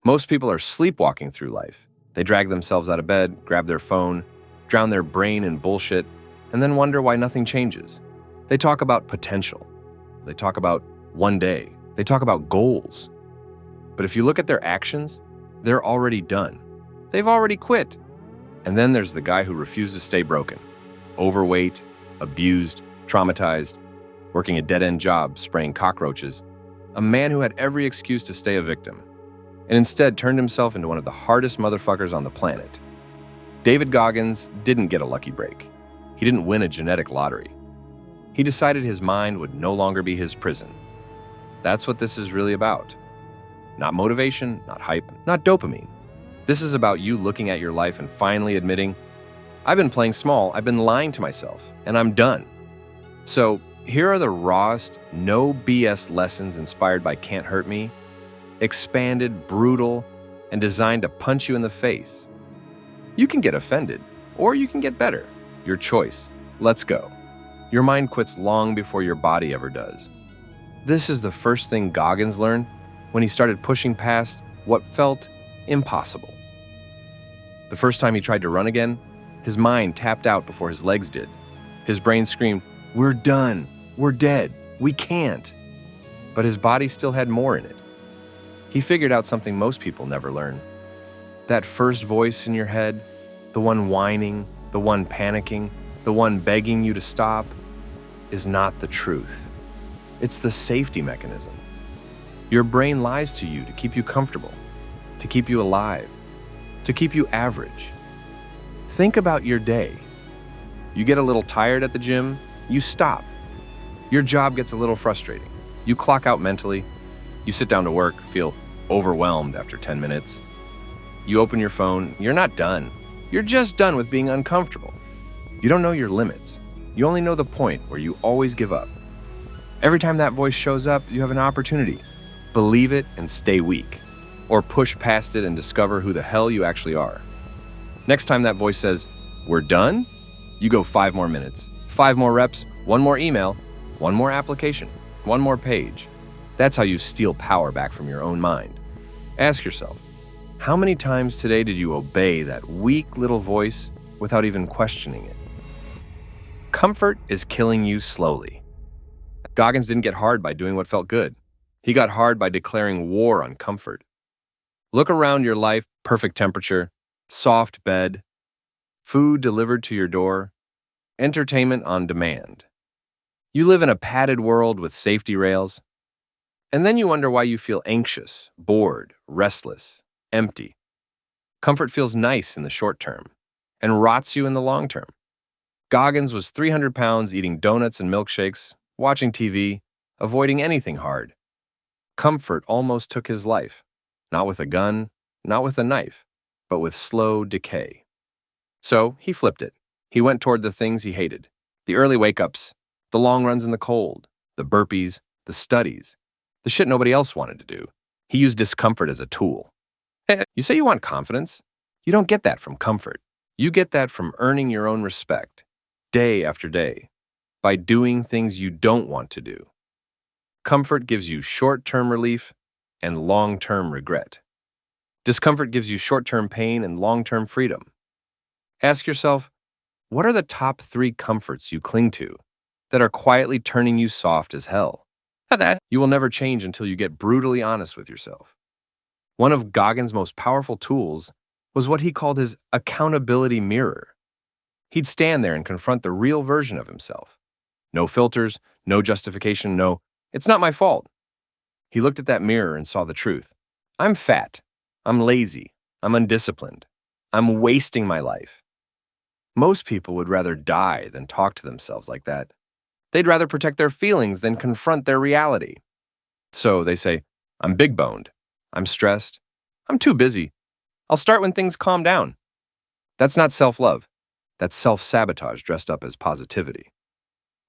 Most people are sleepwalking through life. They drag themselves out of bed, grab their phone, drown their brain in bullshit, and then wonder why nothing changes. They talk about potential. They talk about one day. They talk about goals. But if you look at their actions, they're already done. They've already quit. And then there's the guy who refused to stay broken. Overweight, abused, traumatized, working a dead-end job, spraying cockroaches. A man who had every excuse to stay a victim, and instead turned himself into one of the hardest motherfuckers on the planet. David Goggins didn't get a lucky break. He didn't win a genetic lottery. He decided his mind would no longer be his prison. That's what this is really about. Not motivation, not hype, not dopamine. This is about you looking at your life and finally admitting, I've been playing small, I've been lying to myself, and I'm done. So here are the rawest, no BS lessons inspired by Can't Hurt Me, expanded, brutal, and designed to punch you in the face. You can get offended, or you can get better. Your choice. Let's go. Your mind quits long before your body ever does. This is the first thing Goggins learned when he started pushing past what felt impossible. The first time he tried to run again, his mind tapped out before his legs did. His brain screamed, "We're done. We're dead. We can't." But his body still had more in it. He figured out something most people never learn. That first voice in your head, the one whining, the one panicking, the one begging you to stop, is not the truth. It's the safety mechanism. Your brain lies to you to keep you comfortable, to keep you alive, to keep you average. Think about your day. You get a little tired at the gym, you stop. Your job gets a little frustrating. You clock out mentally. You sit down to work, feel overwhelmed after 10 minutes. You open your phone, you're not done. You're just done with being uncomfortable. You don't know your limits. You only know the point where you always give up. Every time that voice shows up, you have an opportunity. Believe it and stay weak. Or push past it and discover who the hell you actually are. Next time that voice says, "We're done," you go 5 more minutes, 5 more reps, 1 more email, 1 more application, 1 more page. That's how you steal power back from your own mind. Ask yourself, how many times today did you obey that weak little voice without even questioning it? Comfort is killing you slowly. Goggins didn't get hard by doing what felt good. He got hard by declaring war on comfort. Look around your life, perfect temperature, soft bed, food delivered to your door, entertainment on demand. You live in a padded world with safety rails, and then you wonder why you feel anxious, bored, restless, empty. Comfort feels nice in the short term and rots you in the long term. Goggins was 300 pounds eating donuts and milkshakes, watching TV, avoiding anything hard. Comfort almost took his life, not with a gun, not with a knife, but with slow decay. So he flipped it. He went toward the things he hated, the early wake-ups, the long runs in the cold, the burpees, the studies, the shit nobody else wanted to do. He used discomfort as a tool. You say you want confidence? You don't get that from comfort. You get that from earning your own respect, day after day, by doing things you don't want to do. Comfort gives you short-term relief and long-term regret. Discomfort gives you short-term pain and long-term freedom. Ask yourself, what are the top 3 comforts you cling to that are quietly turning you soft as hell? You will never change until you get brutally honest with yourself. One of Goggins' most powerful tools was what he called his accountability mirror. He'd stand there and confront the real version of himself. No filters, no justification, no, "It's not my fault." He looked at that mirror and saw the truth. I'm fat. I'm lazy. I'm undisciplined. I'm wasting my life. Most people would rather die than talk to themselves like that. They'd rather protect their feelings than confront their reality. So they say, I'm big-boned. I'm stressed. I'm too busy. I'll start when things calm down. That's not self-love. That's self-sabotage dressed up as positivity.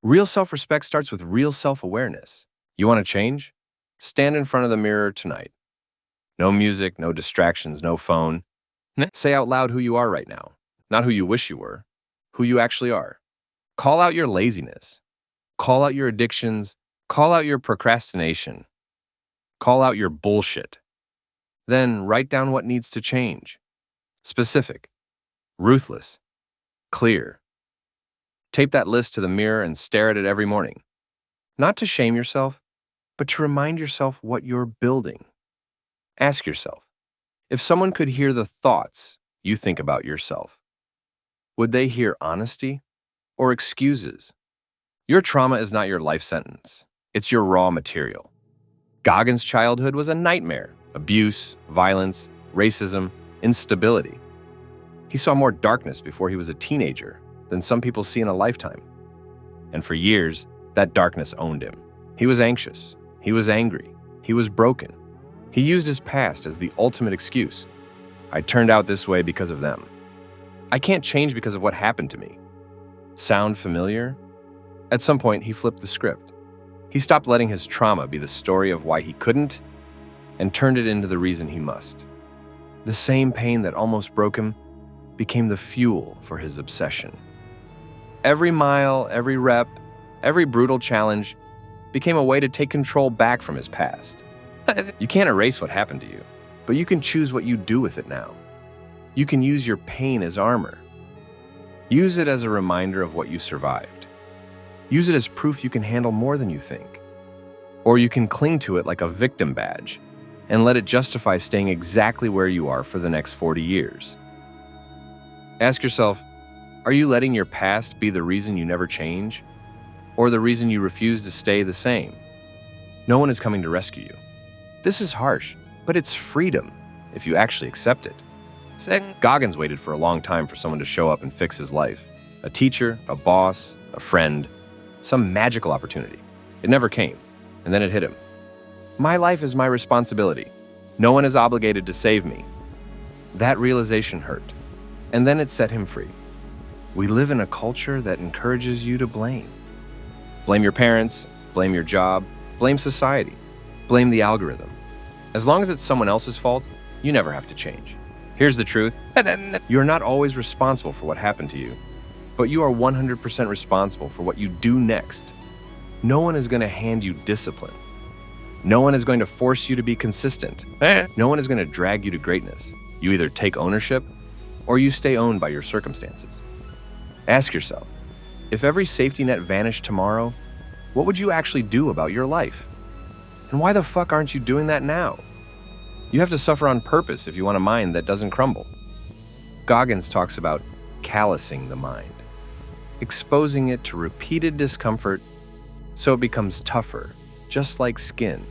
Real self-respect starts with real self-awareness. You want to change? Stand in front of the mirror tonight. No music, no distractions, no phone. Say out loud who you are right now. Not who you wish you were, who you actually are. Call out your laziness. Call out your addictions. Call out your procrastination. Call out your bullshit. Then write down what needs to change. Specific, ruthless, clear. Tape that list to the mirror and stare at it every morning. Not to shame yourself, but to remind yourself what you're building. Ask yourself, if someone could hear the thoughts you think about yourself, would they hear honesty or excuses? Your trauma is not your life sentence. It's your raw material. Goggins' childhood was a nightmare. Abuse, violence, racism, instability. He saw more darkness before he was a teenager than some people see in a lifetime. And for years, that darkness owned him. He was anxious. He was angry. He was broken. He used his past as the ultimate excuse. I turned out this way because of them. I can't change because of what happened to me. Sound familiar? At some point, he flipped the script. He stopped letting his trauma be the story of why he couldn't and turned it into the reason he must. The same pain that almost broke him became the fuel for his obsession. Every mile, every rep, every brutal challenge became a way to take control back from his past. You can't erase what happened to you, but you can choose what you do with it now. You can use your pain as armor. Use it as a reminder of what you survived. Use it as proof you can handle more than you think. Or you can cling to it like a victim badge and let it justify staying exactly where you are for the next 40 years. Ask yourself, are you letting your past be the reason you never change? Or the reason you refuse to stay the same? No one is coming to rescue you. This is harsh, but it's freedom if you actually accept it. Goggins waited for a long time for someone to show up and fix his life. A teacher, a boss, a friend, some magical opportunity. It never came, and then it hit him. My life is my responsibility. No one is obligated to save me. That realization hurt, and then it set him free. We live in a culture that encourages you to blame. Blame your parents, blame your job, blame society, blame the algorithm. As long as it's someone else's fault, you never have to change. Here's the truth. You're not always responsible for what happened to you, but you are 100% responsible for what you do next. No one is going to hand you discipline. No one is going to force you to be consistent. No one is going to drag you to greatness. You either take ownership or you stay owned by your circumstances. Ask yourself, if every safety net vanished tomorrow, what would you actually do about your life? And why the fuck aren't you doing that now? You have to suffer on purpose if you want a mind that doesn't crumble. Goggins talks about callousing the mind, exposing it to repeated discomfort so it becomes tougher, just like skin.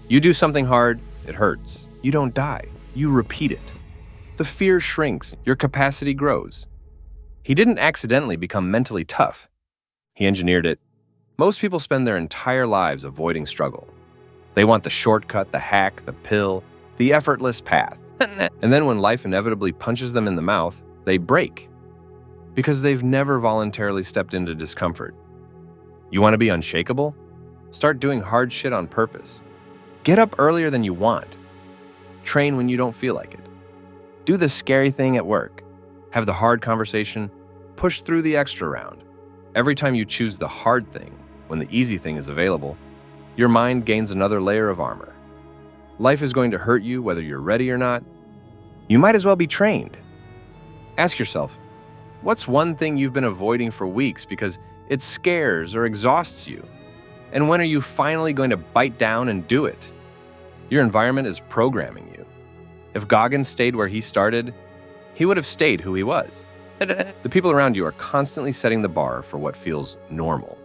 You do something hard, it hurts. You don't die, you repeat it. The fear shrinks, your capacity grows. He didn't accidentally become mentally tough. He engineered it. Most people spend their entire lives avoiding struggle. They want the shortcut, the hack, the pill, the effortless path. And then when life inevitably punches them in the mouth, they break. Because they've never voluntarily stepped into discomfort. You want to be unshakable? Start doing hard shit on purpose. Get up earlier than you want. Train when you don't feel like it. Do the scary thing at work. Have the hard conversation. Push through the extra round. Every time you choose the hard thing, when the easy thing is available, your mind gains another layer of armor. Life is going to hurt you whether you're ready or not. You might as well be trained. Ask yourself, what's one thing you've been avoiding for weeks because it scares or exhausts you? And when are you finally going to bite down and do it? Your environment is programming you. If Goggins stayed where he started, he would have stayed who he was. The people around you are constantly setting the bar for what feels normal.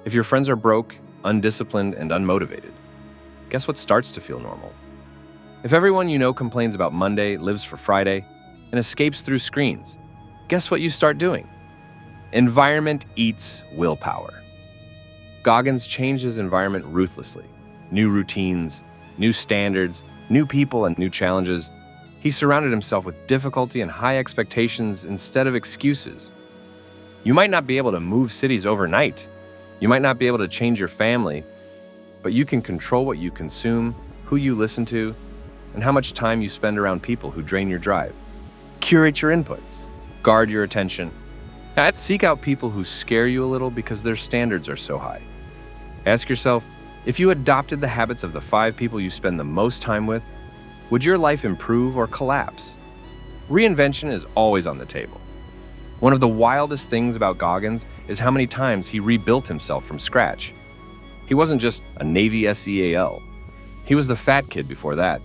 If your friends are broke, undisciplined, and unmotivated, guess what starts to feel normal? If everyone you know complains about Monday, lives for Friday, and escapes through screens, guess what you start doing? Environment eats willpower. Goggins changed his environment ruthlessly. New routines, new standards, new people, and new challenges. He surrounded himself with difficulty and high expectations instead of excuses. You might not be able to move cities overnight. You might not be able to change your family, but you can control what you consume, who you listen to, and how much time you spend around people who drain your drive. Curate your inputs. Guard your attention. Seek out people who scare you a little because their standards are so high. Ask yourself, if you adopted the habits of the 5 people you spend the most time with, Would your life improve or collapse? Reinvention is always on the table. One of the wildest things about Goggins is how many times he rebuilt himself from scratch. He wasn't just a Navy SEAL. He was the fat kid before that,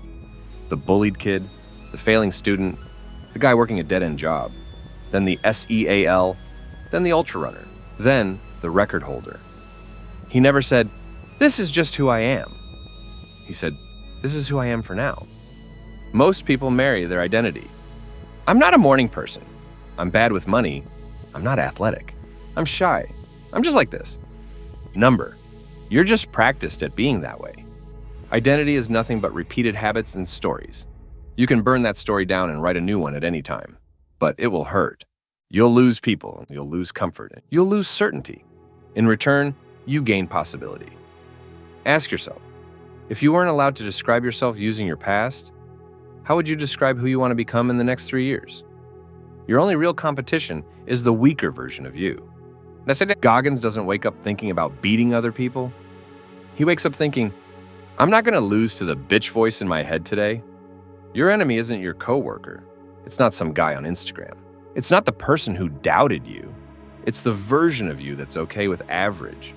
the bullied kid, the failing student, the guy working a dead-end job, then the SEAL, then the ultra runner, then the record holder. He never said, "This is just who I am." He said, "This is who I am for now." Most people marry their identity. I'm not a morning person. I'm bad with money. I'm not athletic. I'm shy. I'm just like this. Number. You're just practiced at being that way. Identity is nothing but repeated habits and stories. You can burn that story down and write a new one at any time, but it will hurt. You'll lose people, you'll lose comfort, you'll lose certainty. In return, you gain possibility. Ask yourself, if you weren't allowed to describe yourself using your past, how would you describe who you want to become in the next 3 years? Your only real competition is the weaker version of you. And I said that Goggins doesn't wake up thinking about beating other people. He wakes up thinking, I'm not going to lose to the bitch voice in my head today. Your enemy isn't your coworker. It's not some guy on Instagram. It's not the person who doubted you. It's the version of you that's okay with average.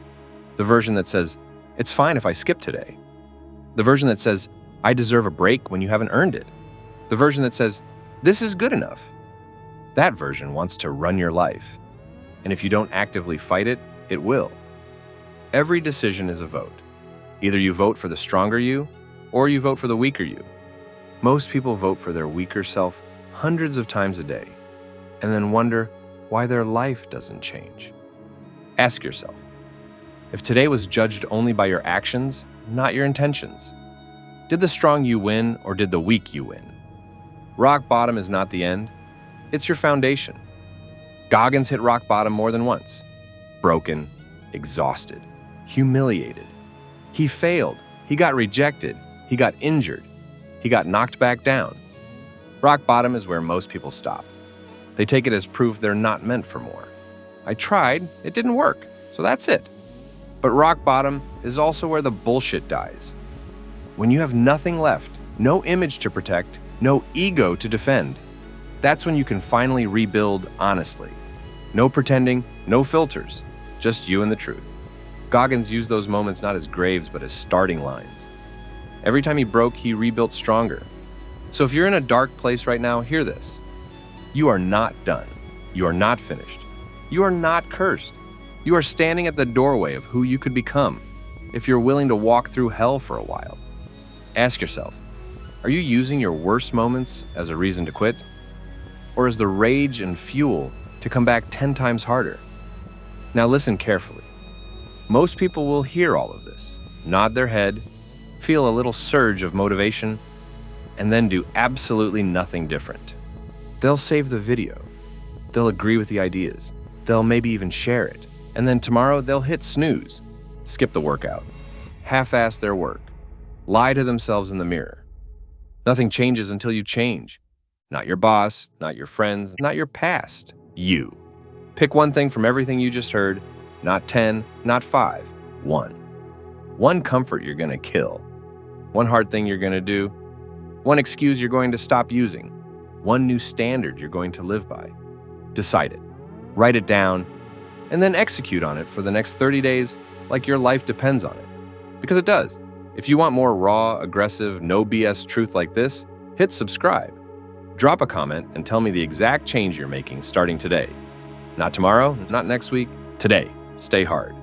The version that says, it's fine if I skip today. The version that says, I deserve a break when you haven't earned it. The version that says, this is good enough. That version wants to run your life. And if you don't actively fight it, it will. Every decision is a vote. Either you vote for the stronger you, or you vote for the weaker you. Most people vote for their weaker self hundreds of times a day, and then wonder why their life doesn't change. Ask yourself, if today was judged only by your actions, not your intentions, did the strong you win or did the weak you win? Rock bottom is not the end, it's your foundation. Goggins hit rock bottom more than once. Broken, exhausted, humiliated. He failed, he got rejected, he got injured, he got knocked back down. Rock bottom is where most people stop. They take it as proof they're not meant for more. I tried, it didn't work, so that's it. But rock bottom is also where the bullshit dies. When you have nothing left, no image to protect, no ego to defend, that's when you can finally rebuild honestly. No pretending, no filters, just you and the truth. Goggins used those moments not as graves, but as starting lines. Every time he broke, he rebuilt stronger. So if you're in a dark place right now, hear this. You are not done. You are not finished. You are not cursed. You are standing at the doorway of who you could become if you're willing to walk through hell for a while. Ask yourself, are you using your worst moments as a reason to quit? Or as the rage and fuel to come back 10 times harder? Now listen carefully. Most people will hear all of this, nod their head, feel a little surge of motivation, and then do absolutely nothing different. They'll save the video. They'll agree with the ideas. They'll maybe even share it. And then tomorrow they'll hit snooze, skip the workout, half-ass their work, lie to themselves in the mirror. Nothing changes until you change. Not your boss, not your friends, not your past. You. Pick one thing from everything you just heard, not 10, not 5, 1. One comfort you're gonna kill. One hard thing you're gonna do. One excuse you're going to stop using. One new standard you're going to live by. Decide it. Write it down, and then execute on it for the next 30 days like your life depends on it. Because it does. If you want more raw, aggressive, no BS truth like this, hit subscribe. Drop a comment and tell me the exact change you're making starting today. Not tomorrow, not next week, today. Stay hard.